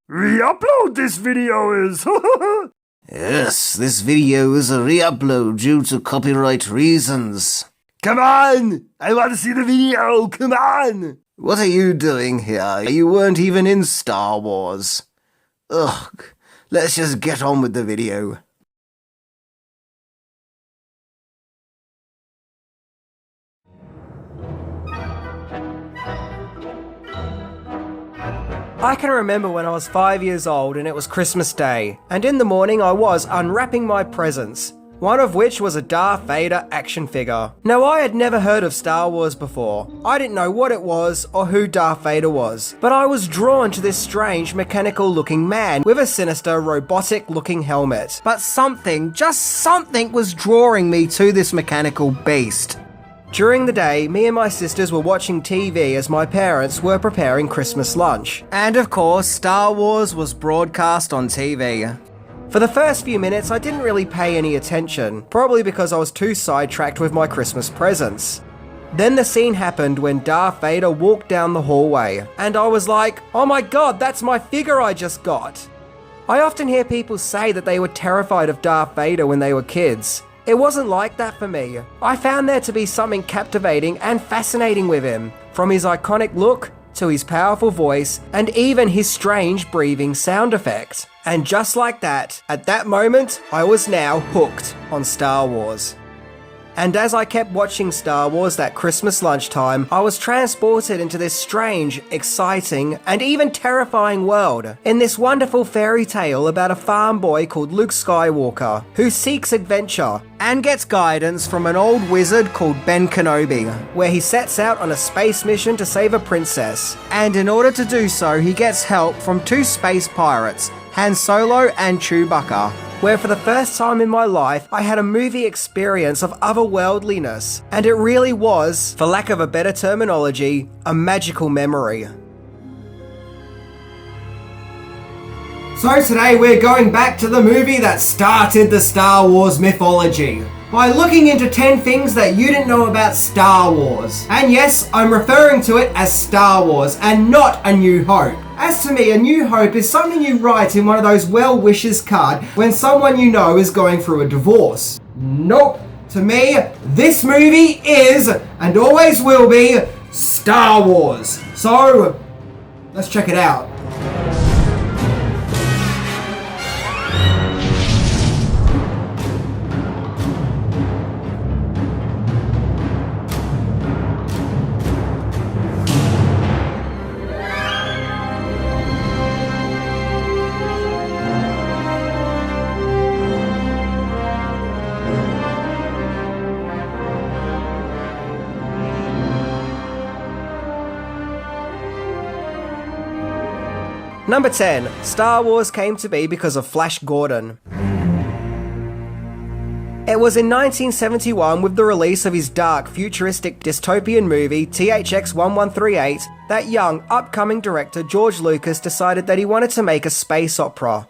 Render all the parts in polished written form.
Re-upload this video is. Yes, this video is a re-upload due to copyright reasons. Come on! I want to see the video! Come on! What are you doing here? You weren't even in Star Wars. Ugh, let's just get on with the video. I can remember when I was 5 years old and it was Christmas Day, and in the morning I was unwrapping my presents, one of which was a Darth Vader action figure. Now, I had never heard of Star Wars before. I didn't know what it was or who Darth Vader was, but I was drawn to this strange mechanical looking man with a sinister robotic looking helmet. But something, just something was drawing me to this mechanical beast. During the day, me and my sisters were watching TV as my parents were preparing Christmas lunch. And of course, Star Wars was broadcast on TV. For the first few minutes, I didn't really pay any attention, probably because I was too sidetracked with my Christmas presents. Then the scene happened when Darth Vader walked down the hallway, and I was like, oh my god, that's my figure I just got. I often hear people say that they were terrified of Darth Vader when they were kids. It wasn't like that for me. I found there to be something captivating and fascinating with him, from his iconic look to his powerful voice and even his strange breathing sound effect. And just like that, at that moment, I was now hooked on Star Wars. And as I kept watching Star Wars that Christmas lunchtime, I was transported into this strange, exciting, and even terrifying world, in this wonderful fairy tale about a farm boy called Luke Skywalker, who seeks adventure, and gets guidance from an old wizard called Ben Kenobi, where he sets out on a space mission to save a princess. And in order to do so, he gets help from two space pirates, Han Solo and Chewbacca, where for the first time in my life, I had a movie experience of otherworldliness, and it really was, for lack of a better terminology, a magical memory. So today we're going back to the movie that started the Star Wars mythology, by looking into 10 things that you didn't know about Star Wars. And yes, I'm referring to it as Star Wars and not A New Hope. As to me, A New Hope is something you write in one of those well wishes card when someone you know is going through a divorce. Nope. To me, this movie is, and always will be, Star Wars. So, let's check it out. Number 10. Star Wars came to be because of Flash Gordon. It was in 1971, with the release of his dark, futuristic, dystopian movie, THX 1138, that young, upcoming director George Lucas decided that he wanted to make a space opera.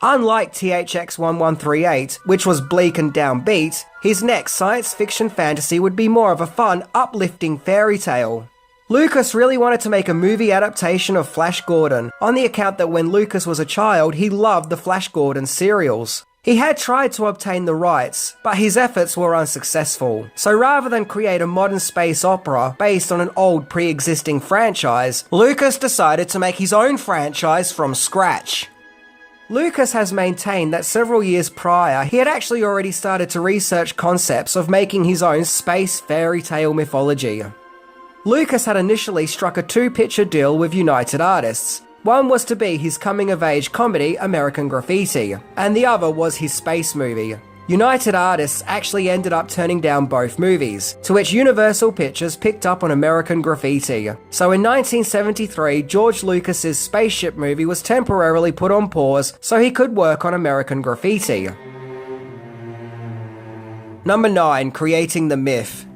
Unlike THX 1138, which was bleak and downbeat, his next science fiction fantasy would be more of a fun, uplifting fairy tale. Lucas really wanted to make a movie adaptation of Flash Gordon, on the account that when Lucas was a child, he loved the Flash Gordon serials. He had tried to obtain the rights, but his efforts were unsuccessful. So rather than create a modern space opera based on an old pre-existing franchise, Lucas decided to make his own franchise from scratch. Lucas has maintained that several years prior, he had actually already started to research concepts of making his own space fairy tale mythology. Lucas had initially struck a two-picture deal with United Artists. One was to be his coming-of-age comedy, American Graffiti, and the other was his space movie. United Artists actually ended up turning down both movies, to which Universal Pictures picked up on American Graffiti. So in 1973, George Lucas's spaceship movie was temporarily put on pause so he could work on American Graffiti. Number 9. Creating the myth.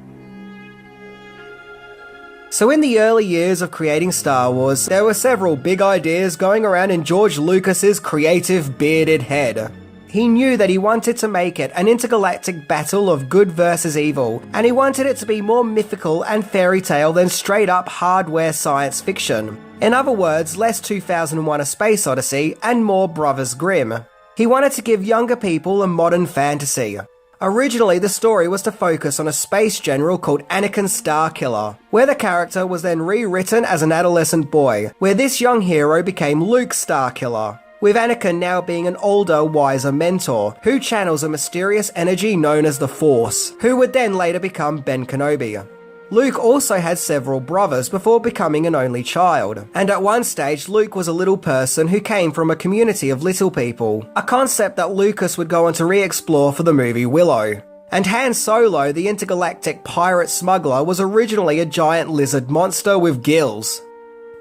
So in the early years of creating Star Wars, there were several big ideas going around in George Lucas's creative bearded head. he knew that he wanted to make it an intergalactic battle of good versus evil, and he wanted it to be more mythical and fairy tale than straight up hardware science fiction. In other words, less 2001: A Space Odyssey and more Brothers Grimm. He wanted to give younger people a modern fantasy. Originally, the story was to focus on a space general called Anakin Starkiller, where the character was then rewritten as an adolescent boy, where this young hero became Luke Starkiller, with Anakin now being an older, wiser mentor, who channels a mysterious energy known as the Force, who would then later become Ben Kenobi. Luke also had several brothers before becoming an only child, and at one stage Luke was a little person who came from a community of little people, a concept that Lucas would go on to re-explore for the movie Willow. And Han Solo, the intergalactic pirate smuggler, was originally a giant lizard monster with gills.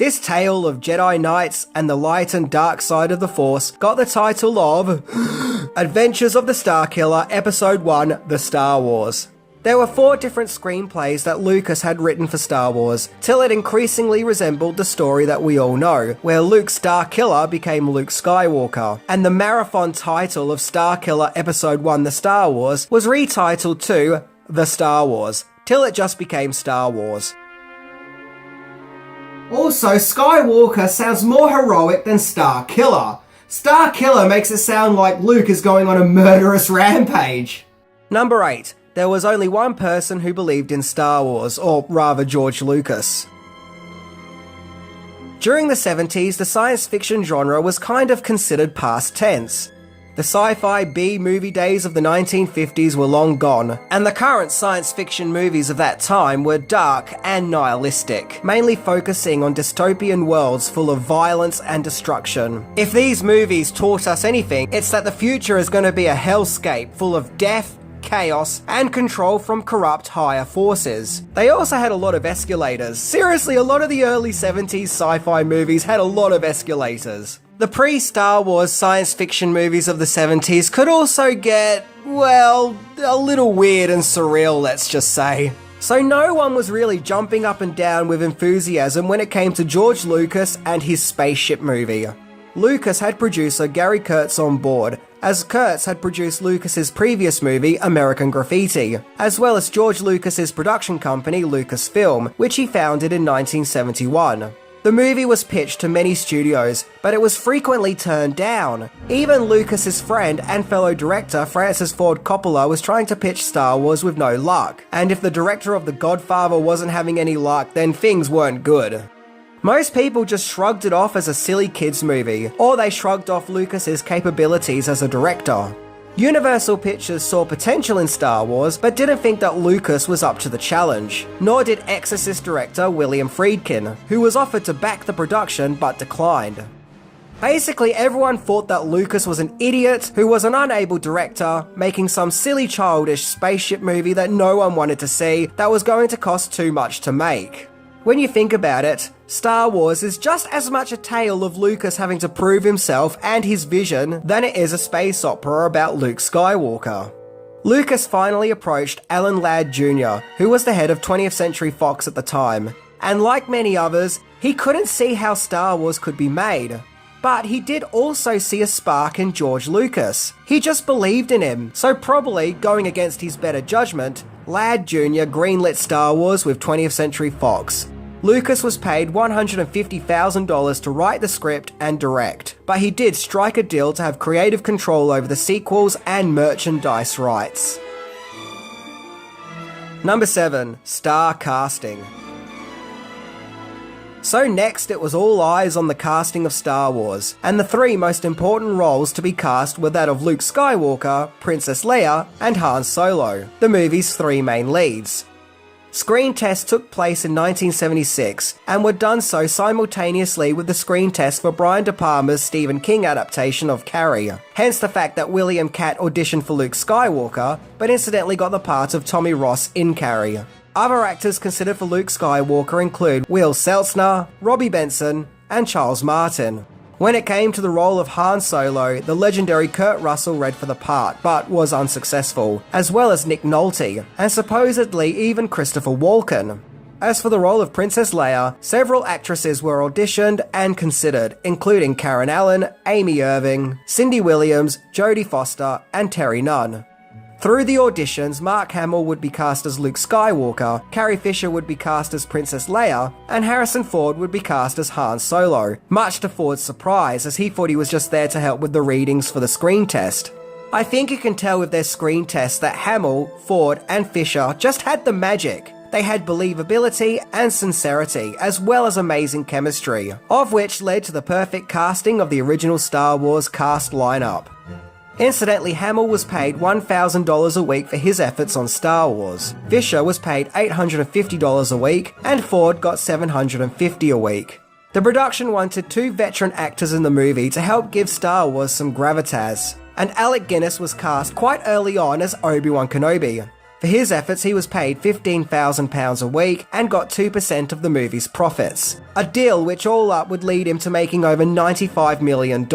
This tale of Jedi Knights and the light and dark side of the Force got the title of Adventures of the Starkiller Episode 1: The Star Wars. There were 4 different screenplays that Lucas had written for Star Wars, till it increasingly resembled the story that we all know, where Luke Starkiller became Luke Skywalker, and the marathon title of Starkiller Episode 1: The Star Wars was retitled to The Star Wars, till it just became Star Wars. Also, Skywalker sounds more heroic than Starkiller. Starkiller makes it sound like Luke is going on a murderous rampage. Number 8. There was only one person who believed in Star Wars, or rather George Lucas. During the 70s, the science fiction genre was kind of considered past tense. The sci-fi B-movie days of the 1950s were long gone, and the current science fiction movies of that time were dark and nihilistic, mainly focusing on dystopian worlds full of violence and destruction. If these movies taught us anything, it's that the future is going to be a hellscape full of death, chaos, and control from corrupt higher forces. They also had a lot of escalators. Seriously, a lot of the early 70s sci-fi movies had a lot of escalators. The pre-Star Wars science fiction movies of the 70s could also get, well, a little weird and surreal, let's just say. So no one was really jumping up and down with enthusiasm when it came to George Lucas and his spaceship movie. Lucas had producer Gary Kurtz on board, as Kurtz had produced Lucas's previous movie, American Graffiti, as well as George Lucas's production company, Lucasfilm, which he founded in 1971. The movie was pitched to many studios, but it was frequently turned down. Even Lucas's friend and fellow director Francis Ford Coppola was trying to pitch Star Wars with no luck, and if the director of The Godfather wasn't having any luck, then things weren't good. Most people just shrugged it off as a silly kids movie, or they shrugged off Lucas's capabilities as a director. Universal Pictures saw potential in Star Wars, but didn't think that Lucas was up to the challenge. Nor did Exorcist director William Friedkin, who was offered to back the production but declined. Basically, everyone thought that Lucas was an idiot who was an unable director, making some silly childish spaceship movie that no one wanted to see, that was going to cost too much to make. When you think about it, Star Wars is just as much a tale of Lucas having to prove himself and his vision than it is a space opera about Luke Skywalker. Lucas finally approached Alan Ladd Jr., who was the head of 20th Century Fox at the time, and like many others, he couldn't see how Star Wars could be made. But he did also see a spark in George Lucas. He just believed in him, so probably, going against his better judgment, Ladd Jr. greenlit Star Wars with 20th Century Fox. Lucas was paid $150,000 to write the script and direct, but he did strike a deal to have creative control over the sequels and merchandise rights. Number 7. Star Casting. So next, it was all eyes on the casting of Star Wars, and the 3 most important roles to be cast were that of Luke Skywalker, Princess Leia, and Han Solo, the movie's 3 main leads. Screen tests took place in 1976, and were done so simultaneously with the screen test for Brian De Palma's Stephen King adaptation of Carrie. Hence the fact that William Katt auditioned for Luke Skywalker, but incidentally got the part of Tommy Ross in Carrie. Other actors considered for Luke Skywalker include Will Seltzner, Robbie Benson, and Charles Martin. When it came to the role of Han Solo, the legendary Kurt Russell read for the part, but was unsuccessful, as well as Nick Nolte, and supposedly even Christopher Walken. As for the role of Princess Leia, several actresses were auditioned and considered, including Karen Allen, Amy Irving, Cindy Williams, Jodie Foster, and Terry Nunn. Through the auditions, Mark Hamill would be cast as Luke Skywalker, Carrie Fisher would be cast as Princess Leia, and Harrison Ford would be cast as Han Solo, much to Ford's surprise, as he thought he was just there to help with the readings for the screen test. I think you can tell with their screen tests that Hamill, Ford, and Fisher just had the magic. They had believability and sincerity, as well as amazing chemistry, of which led to the perfect casting of the original Star Wars cast lineup. Incidentally, Hamill was paid $1,000 a week for his efforts on Star Wars. Fisher was paid $850 a week, and Ford got $750 a week. The production wanted 2 veteran actors in the movie to help give Star Wars some gravitas, and Alec Guinness was cast quite early on as Obi-Wan Kenobi. For his efforts, he was paid £15,000 a week and got 2% of the movie's profits, a deal which all up would lead him to making over $95 million.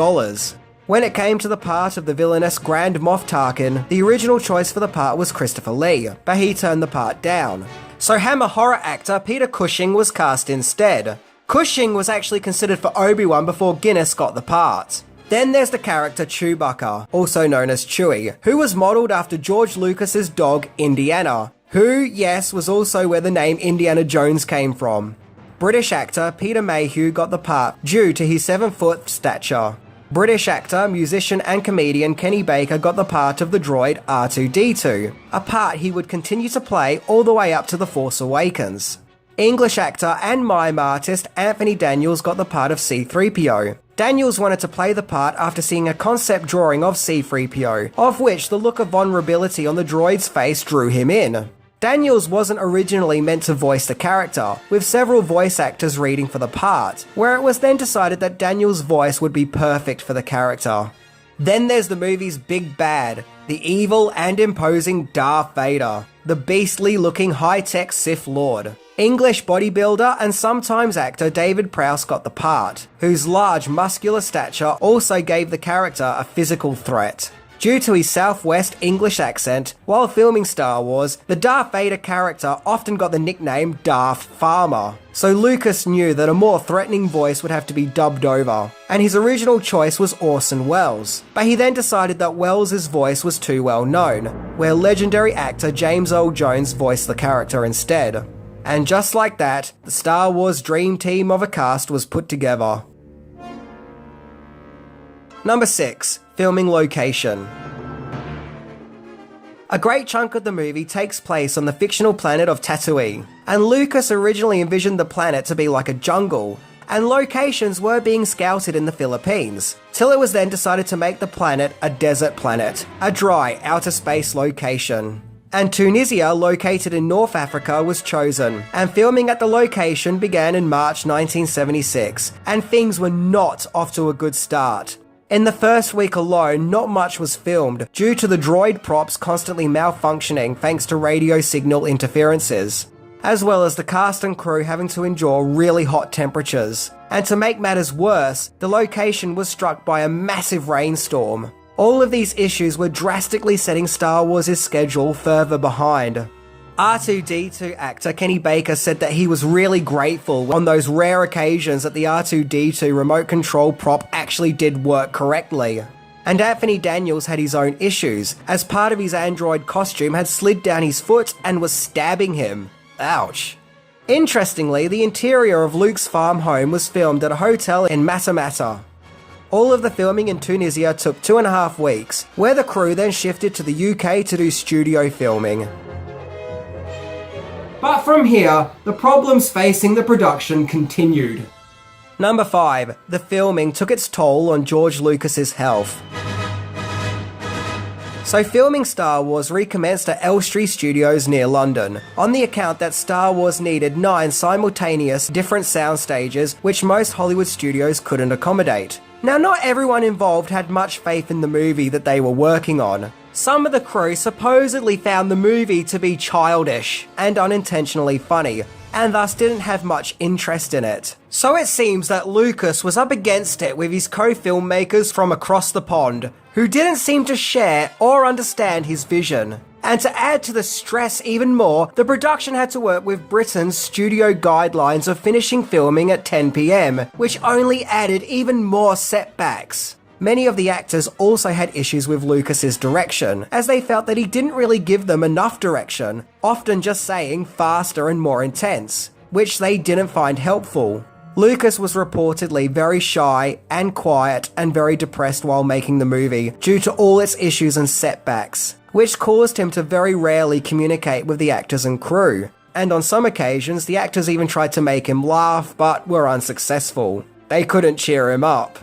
When it came to the part of the villainous Grand Moff Tarkin, the original choice for the part was Christopher Lee, but he turned the part down. So Hammer horror actor Peter Cushing was cast instead. Cushing was actually considered for Obi-Wan before Guinness got the part. Then there's the character Chewbacca, also known as Chewie, who was modelled after George Lucas's dog Indiana, who, yes, was also where the name Indiana Jones came from. British actor Peter Mayhew got the part due to his 7-foot stature. British actor, musician and comedian Kenny Baker got the part of the droid R2-D2, a part he would continue to play all the way up to The Force Awakens. English actor and mime artist Anthony Daniels got the part of C-3PO. Daniels wanted to play the part after seeing a concept drawing of C-3PO, of which the look of vulnerability on the droid's face drew him in. Daniels wasn't originally meant to voice the character, with several voice actors reading for the part, where it was then decided that Daniels' voice would be perfect for the character. Then there's the movie's big bad, the evil and imposing Darth Vader, the beastly-looking high-tech Sith Lord. English bodybuilder and sometimes actor David Prowse got the part, whose large muscular stature also gave the character a physical threat. Due to his southwest English accent, while filming Star Wars, the Darth Vader character often got the nickname Darth Farmer, so Lucas knew that a more threatening voice would have to be dubbed over, and his original choice was Orson Welles, but he then decided that Welles' voice was too well known, where legendary actor James Earl Jones voiced the character instead. And just like that, the Star Wars dream team of a cast was put together. Number 6. Filming location. A great chunk of the movie takes place on the fictional planet of Tatooine, and Lucas originally envisioned the planet to be like a jungle, and locations were being scouted in the Philippines, till it was then decided to make the planet a desert planet, a dry outer space location. And Tunisia, located in North Africa, was chosen, and filming at the location began in March 1976, and things were not off to a good start. In the first week alone, not much was filmed, due to the droid props constantly malfunctioning thanks to radio signal interferences, as well as the cast and crew having to endure really hot temperatures. And to make matters worse, the location was struck by a massive rainstorm. All of these issues were drastically setting Star Wars' schedule further behind. R2-D2 actor Kenny Baker said that he was really grateful on those rare occasions that the R2-D2 remote control prop actually did work correctly. And Anthony Daniels had his own issues, as part of his android costume had slid down his foot and was stabbing him. Ouch. Interestingly, the interior of Luke's farm home was filmed at a hotel in Matamata. All of the filming in Tunisia took 2.5 weeks, where the crew then shifted to the UK to do studio filming. But from here, the problems facing the production continued. Number 5. The filming took its toll on George Lucas's health. So filming Star Wars recommenced at Elstree Studios near London, on the account that Star Wars needed 9 simultaneous different sound stages which most Hollywood studios couldn't accommodate. Now, not everyone involved had much faith in the movie that they were working on. Some of the crew supposedly found the movie to be childish and unintentionally funny, and thus didn't have much interest in it. So it seems that Lucas was up against it with his co-filmmakers from across the pond, who didn't seem to share or understand his vision. And to add to the stress even more, the production had to work with Britain's studio guidelines of finishing filming at 10 PM, which only added even more setbacks. Many of the actors also had issues with Lucas's direction, as they felt that he didn't really give them enough direction, often just saying faster and more intense, which they didn't find helpful. Lucas was reportedly very shy and quiet and very depressed while making the movie due to all its issues and setbacks, which caused him to very rarely communicate with the actors and crew. And on some occasions, the actors even tried to make him laugh, but were unsuccessful. They couldn't cheer him up.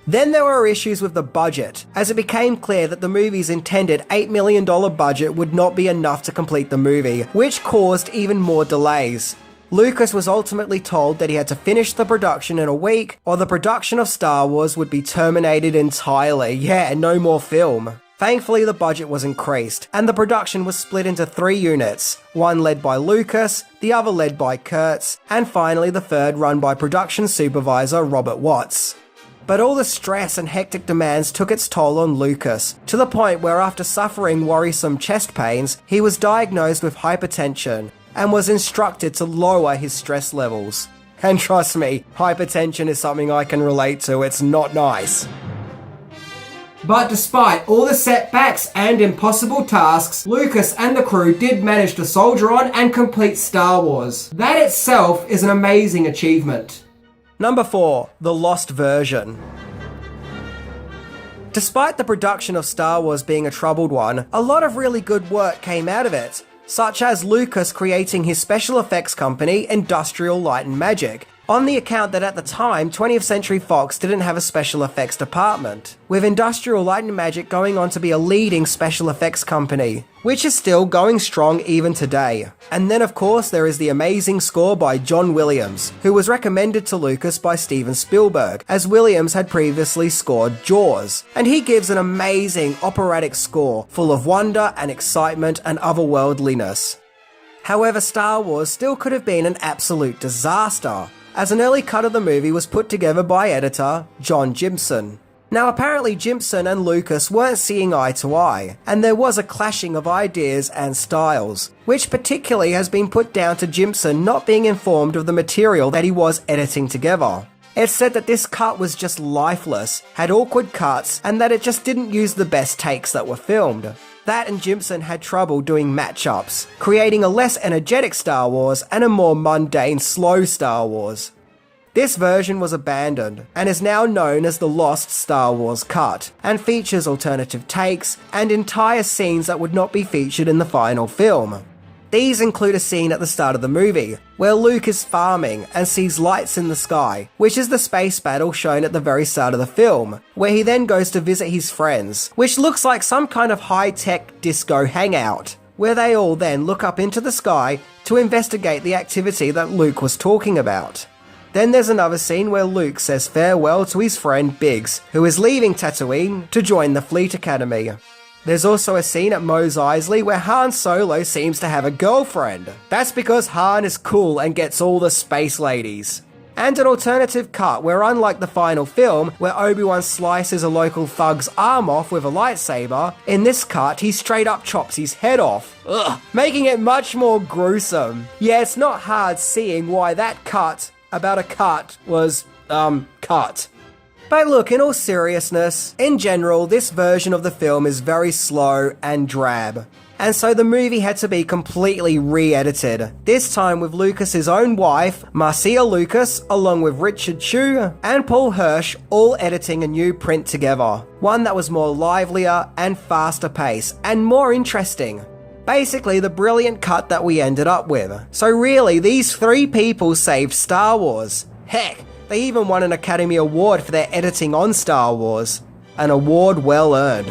Then there were issues with the budget, as it became clear that the movie's intended $8 million budget would not be enough to complete the movie, which caused even more delays. Lucas was ultimately told that he had to finish the production in a week, or the production of Star Wars would be terminated entirely. Yeah, no more film. Thankfully, the budget was increased, and the production was split into 3 units, one led by Lucas, the other led by Kurtz, and finally the third run by production supervisor Robert Watts. But all the stress and hectic demands took its toll on Lucas, to the point where after suffering worrisome chest pains, he was diagnosed with hypertension, and was instructed to lower his stress levels. And trust me, hypertension is something I can relate to, it's not nice. But despite all the setbacks and impossible tasks, Lucas and the crew did manage to soldier on and complete Star Wars. That itself is an amazing achievement. Number 4, the lost version. Despite the production of Star Wars being a troubled one, a lot of really good work came out of it, such as Lucas creating his special effects company, Industrial Light and Magic, on the account that at the time, 20th Century Fox didn't have a special effects department, with Industrial Light and Magic going on to be a leading special effects company, which is still going strong even today. And then of course there is the amazing score by John Williams, who was recommended to Lucas by Steven Spielberg, as Williams had previously scored Jaws, and he gives an amazing operatic score full of wonder and excitement and otherworldliness. However, Star Wars still could have been an absolute disaster, as an early cut of the movie was put together by editor John Jimson. Now apparently Jimson and Lucas weren't seeing eye to eye, and there was a clashing of ideas and styles, which particularly has been put down to Jimson not being informed of the material that he was editing together. It's said that this cut was just lifeless, had awkward cuts, and that it just didn't use the best takes that were filmed. That and Jimson had trouble doing matchups, creating a less energetic Star Wars and a more mundane, slow Star Wars. This version was abandoned, and is now known as the Lost Star Wars Cut, and features alternative takes and entire scenes that would not be featured in the final film. These include a scene at the start of the movie, where Luke is farming and sees lights in the sky, which is the space battle shown at the very start of the film, where he then goes to visit his friends, which looks like some kind of high-tech disco hangout, where they all then look up into the sky to investigate the activity that Luke was talking about. Then there's another scene where Luke says farewell to his friend Biggs, who is leaving Tatooine to join the Fleet Academy. There's also a scene at Mos Eisley where Han Solo seems to have a girlfriend. That's because Han is cool and gets all the space ladies. And an alternative cut where, unlike the final film, where Obi-Wan slices a local thug's arm off with a lightsaber, in this cut he straight up chops his head off. Ugh, making it much more gruesome. Yeah, it's not hard seeing why that cut about a cut was, cut. But look, in all seriousness, in general, this version of the film is very slow and drab. And so the movie had to be completely re-edited, this time with Lucas's own wife, Marcia Lucas, along with Richard Chew and Paul Hirsch, all editing a new print together. One that was more livelier and faster paced, and more interesting. Basically, the brilliant cut that we ended up with. So really, these 3 people saved Star Wars. Heck, they even won an Academy Award for their editing on Star Wars. An award well earned.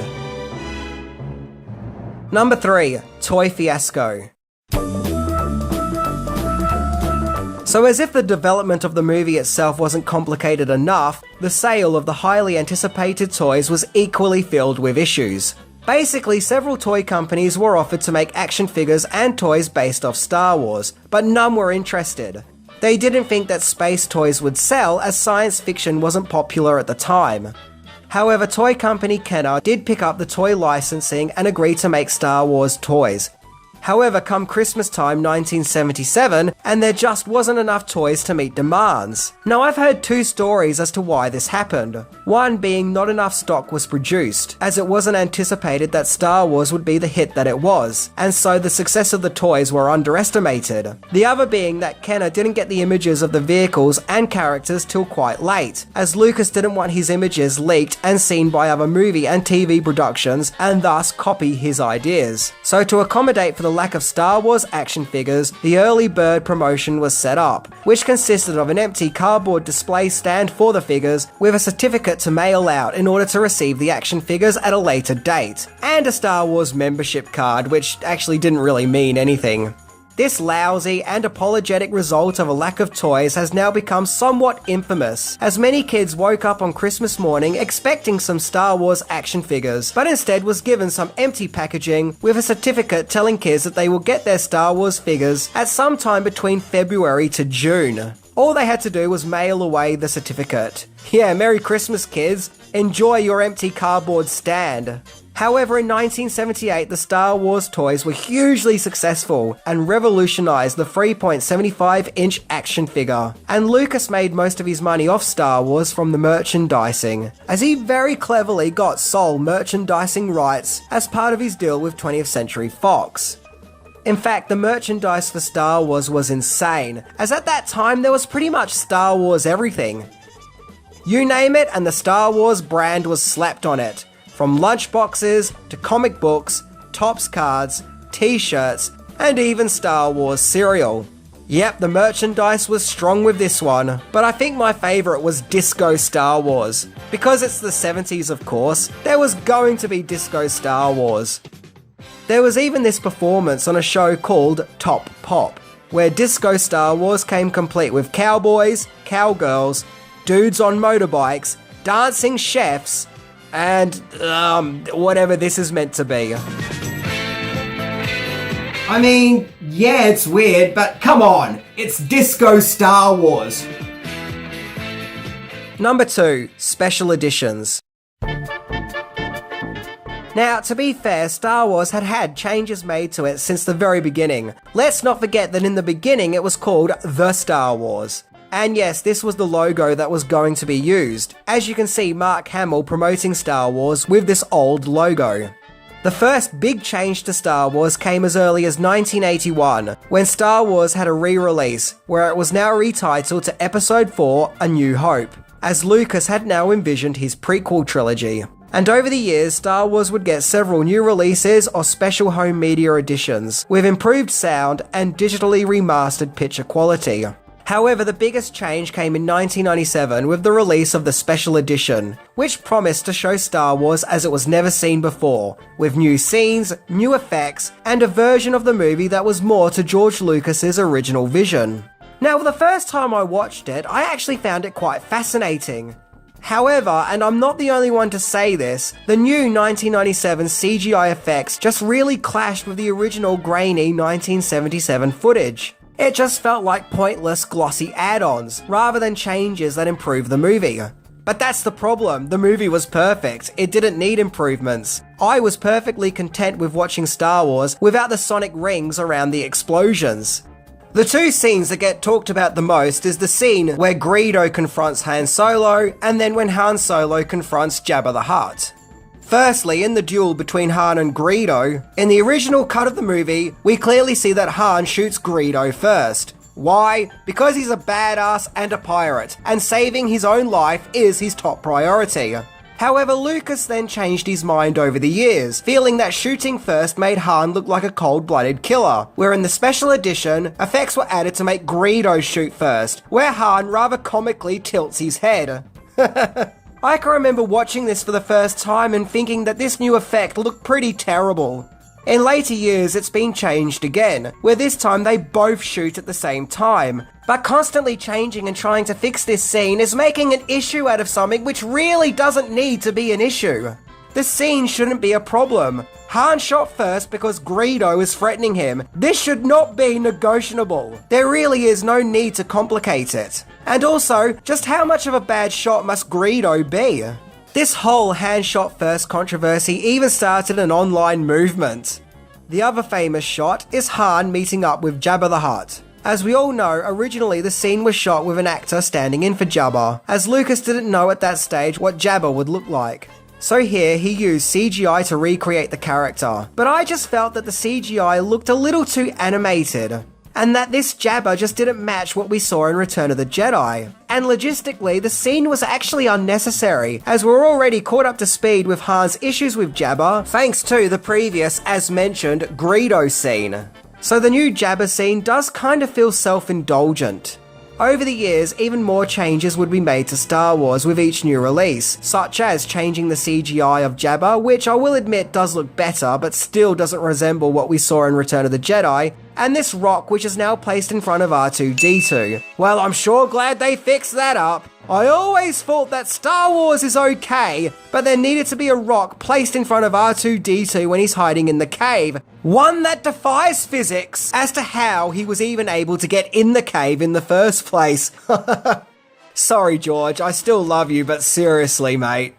Number 3, Toy Fiasco. So as if the development of the movie itself wasn't complicated enough, the sale of the highly anticipated toys was equally filled with issues. Basically, several toy companies were offered to make action figures and toys based off Star Wars, but none were interested. They didn't think that space toys would sell, as science fiction wasn't popular at the time. However, toy company Kenner did pick up the toy licensing and agreed to make Star Wars toys. However, come Christmas time 1977, and there just wasn't enough toys to meet demands. Now, I've heard two stories as to why this happened. One being not enough stock was produced, as it wasn't anticipated that Star Wars would be the hit that it was, and so the success of the toys were underestimated. The other being that Kenner didn't get the images of the vehicles and characters till quite late, as Lucas didn't want his images leaked and seen by other movie and TV productions, and thus copy his ideas. So to accommodate for the lack of Star Wars action figures, the early bird promotion was set up, which consisted of an empty cardboard display stand for the figures with a certificate to mail out in order to receive the action figures at a later date, and a Star Wars membership card, which actually didn't really mean anything. This lousy and apologetic result of a lack of toys has now become somewhat infamous, as many kids woke up on Christmas morning expecting some Star Wars action figures, but instead was given some empty packaging with a certificate telling kids that they will get their Star Wars figures at some time between February to June. All they had to do was mail away the certificate. Yeah, Merry Christmas, kids. Enjoy your empty cardboard stand. However, in 1978, the Star Wars toys were hugely successful and revolutionized the 3.75-inch action figure. And Lucas made most of his money off Star Wars from the merchandising, as he very cleverly got sole merchandising rights as part of his deal with 20th Century Fox. In fact, the merchandise for Star Wars was insane, as at that time there was pretty much Star Wars everything. You name it and the Star Wars brand was slapped on it. From lunchboxes to comic books, Topps cards, t-shirts, and even Star Wars cereal. Yep, the merchandise was strong with this one, but I think my favourite was Disco Star Wars. Because it's the 70s, of course, there was going to be Disco Star Wars. There was even this performance on a show called Top Pop, where Disco Star Wars came complete with cowboys, cowgirls, dudes on motorbikes, dancing chefs, and whatever this is meant to be. I mean, yeah, it's weird, but come on, it's Disco Star Wars. Number 2, Special Editions. Now, to be fair, Star Wars had had changes made to it since the very beginning. Let's not forget that in the beginning it was called The Star Wars. And yes, this was the logo that was going to be used. As you can see, Mark Hamill promoting Star Wars with this old logo. The first big change to Star Wars came as early as 1981, when Star Wars had a re-release, where it was now retitled to Episode 4, A New Hope, as Lucas had now envisioned his prequel trilogy. And over the years, Star Wars would get several new releases or special home media editions, with improved sound and digitally remastered picture quality. However, the biggest change came in 1997 with the release of the Special Edition, which promised to show Star Wars as it was never seen before, with new scenes, new effects, and a version of the movie that was more to George Lucas's original vision. Now, the first time I watched it, I actually found it quite fascinating. However, and I'm not the only one to say this, the new 1997 CGI effects just really clashed with the original grainy 1977 footage. It just felt like pointless, glossy add-ons, rather than changes that improve the movie. But that's the problem, the movie was perfect, it didn't need improvements. I was perfectly content with watching Star Wars without the sonic rings around the explosions. The two scenes that get talked about the most is the scene where Greedo confronts Han Solo, and then when Han Solo confronts Jabba the Hutt. Firstly, in the duel between Han and Greedo, in the original cut of the movie, we clearly see that Han shoots Greedo first. Why? Because he's a badass and a pirate, and saving his own life is his top priority. However, Lucas then changed his mind over the years, feeling that shooting first made Han look like a cold-blooded killer, where in the special edition, effects were added to make Greedo shoot first, where Han rather comically tilts his head. I can remember watching this for the first time and thinking that this new effect looked pretty terrible. In later years, it's been changed again, where this time they both shoot at the same time. But constantly changing and trying to fix this scene is making an issue out of something which really doesn't need to be an issue. The scene shouldn't be a problem. Han shot first because Greedo is threatening him. This should not be negotiable. There really is no need to complicate it. And also, just how much of a bad shot must Greedo be? This whole Han shot first controversy even started an online movement. The other famous shot is Han meeting up with Jabba the Hutt. As we all know, originally the scene was shot with an actor standing in for Jabba, as Lucas didn't know at that stage what Jabba would look like. So here he used CGI to recreate the character, but I just felt that the CGI looked a little too animated, and that this Jabba just didn't match what we saw in Return of the Jedi. And logistically, the scene was actually unnecessary, as we're already caught up to speed with Han's issues with Jabba, thanks to the previous, as mentioned, Greedo scene. So the new Jabba scene does kind of feel self-indulgent. Over the years, even more changes would be made to Star Wars with each new release, such as changing the CGI of Jabba, which I will admit does look better, but still doesn't resemble what we saw in Return of the Jedi, and this rock which is now placed in front of R2-D2. Well, I'm sure glad they fixed that up. I always thought that Star Wars is okay, but there needed to be a rock placed in front of R2-D2 when he's hiding in the cave. One that defies physics as to how he was even able to get in the cave in the first place. Sorry, George, I still love you, but seriously, mate.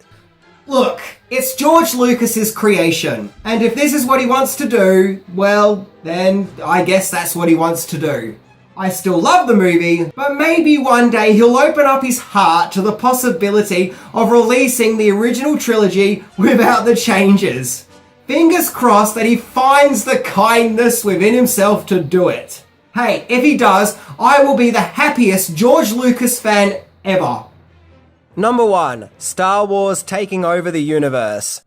Look, it's George Lucas's creation, and if this is what he wants to do, well, then I guess that's what he wants to do. I still love the movie, but maybe one day he'll open up his heart to the possibility of releasing the original trilogy without the changes. Fingers crossed that he finds the kindness within himself to do it. Hey, if he does, I will be the happiest George Lucas fan ever. Number 1. Star Wars taking over the universe.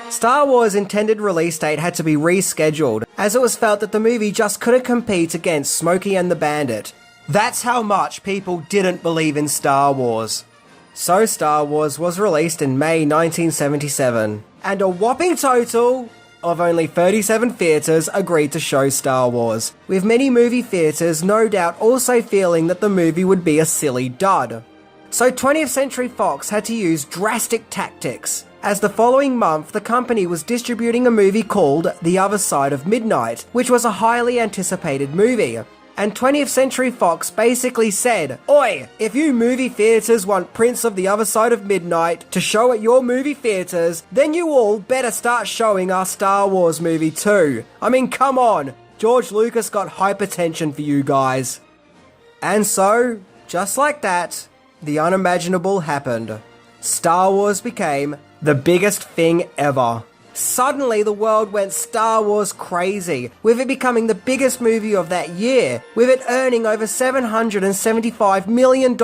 Star Wars' intended release date had to be rescheduled, as it was felt that the movie just couldn't compete against Smokey and the Bandit. That's how much people didn't believe in Star Wars. So Star Wars was released in May 1977, and a whopping total of only 37 theatres agreed to show Star Wars, with many movie theatres no doubt also feeling that the movie would be a silly dud. So 20th Century Fox had to use drastic tactics, as the following month the company was distributing a movie called The Other Side of Midnight, which was a highly anticipated movie. And 20th Century Fox basically said, "Oi, if you movie theatres want Prince of the Other Side of Midnight to show at your movie theatres, then you all better start showing our Star Wars movie too. I mean, come on, George Lucas got hypertension for you guys." And so, just like that, the unimaginable happened. Star Wars became the biggest thing ever. Suddenly the world went Star Wars crazy, with it becoming the biggest movie of that year, with it earning over $775 million,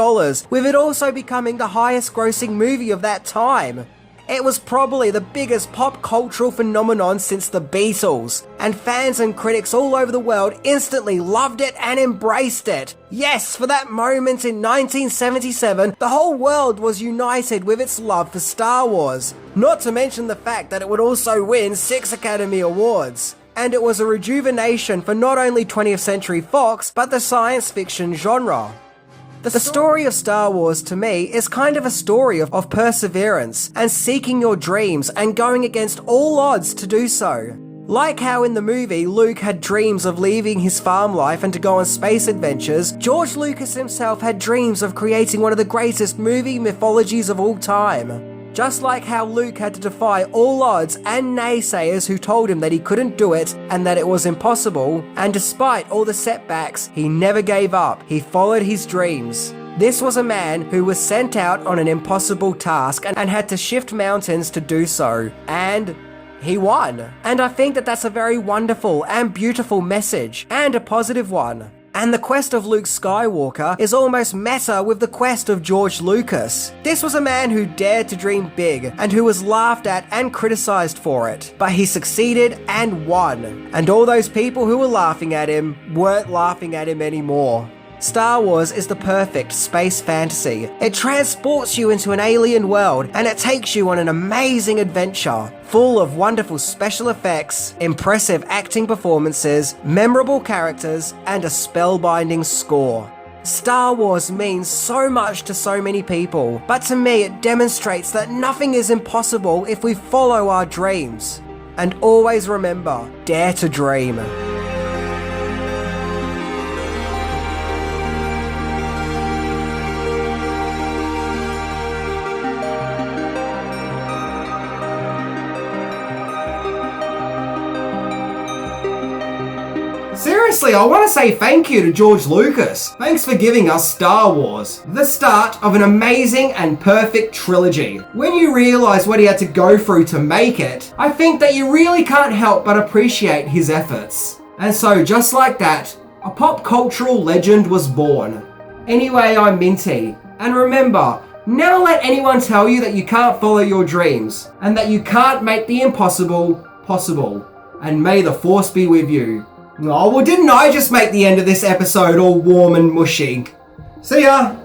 with it also becoming the highest grossing movie of that time. It was probably the biggest pop cultural phenomenon since the Beatles, and fans and critics all over the world instantly loved it and embraced it. Yes, for that moment in 1977, the whole world was united with its love for Star Wars. Not to mention the fact that it would also win 6 Academy Awards. And it was a rejuvenation for not only 20th Century Fox, but the science fiction genre. The story of Star Wars, to me, is kind of a story of perseverance and seeking your dreams and going against all odds to do so. Like how in the movie Luke had dreams of leaving his farm life and to go on space adventures, George Lucas himself had dreams of creating one of the greatest movie mythologies of all time. Just like how Luke had to defy all odds and naysayers who told him that he couldn't do it and that it was impossible, and despite all the setbacks, he never gave up. He followed his dreams. This was a man who was sent out on an impossible task and had to shift mountains to do so. And he won. And I think that that's a very wonderful and beautiful message, and a positive one. And the quest of Luke Skywalker is almost meta with the quest of George Lucas. This was a man who dared to dream big and who was laughed at and criticized for it. But he succeeded and won. And all those people who were laughing at him weren't laughing at him anymore. Star Wars is the perfect space fantasy. It transports you into an alien world and it takes you on an amazing adventure, full of wonderful special effects, impressive acting performances, memorable characters, and a spellbinding score. Star Wars means so much to so many people, but to me it demonstrates that nothing is impossible if we follow our dreams. And always remember, dare to dream. Seriously, I want to say thank you to George Lucas. Thanks for giving us Star Wars, the start of an amazing and perfect trilogy. When you realise what he had to go through to make it, I think that you really can't help but appreciate his efforts. And so, just like that, a pop cultural legend was born. Anyway, I'm Minty, and remember, never let anyone tell you that you can't follow your dreams, and that you can't make the impossible possible. And may the Force be with you. Oh, well, didn't I just make the end of this episode all warm and mushy? See ya!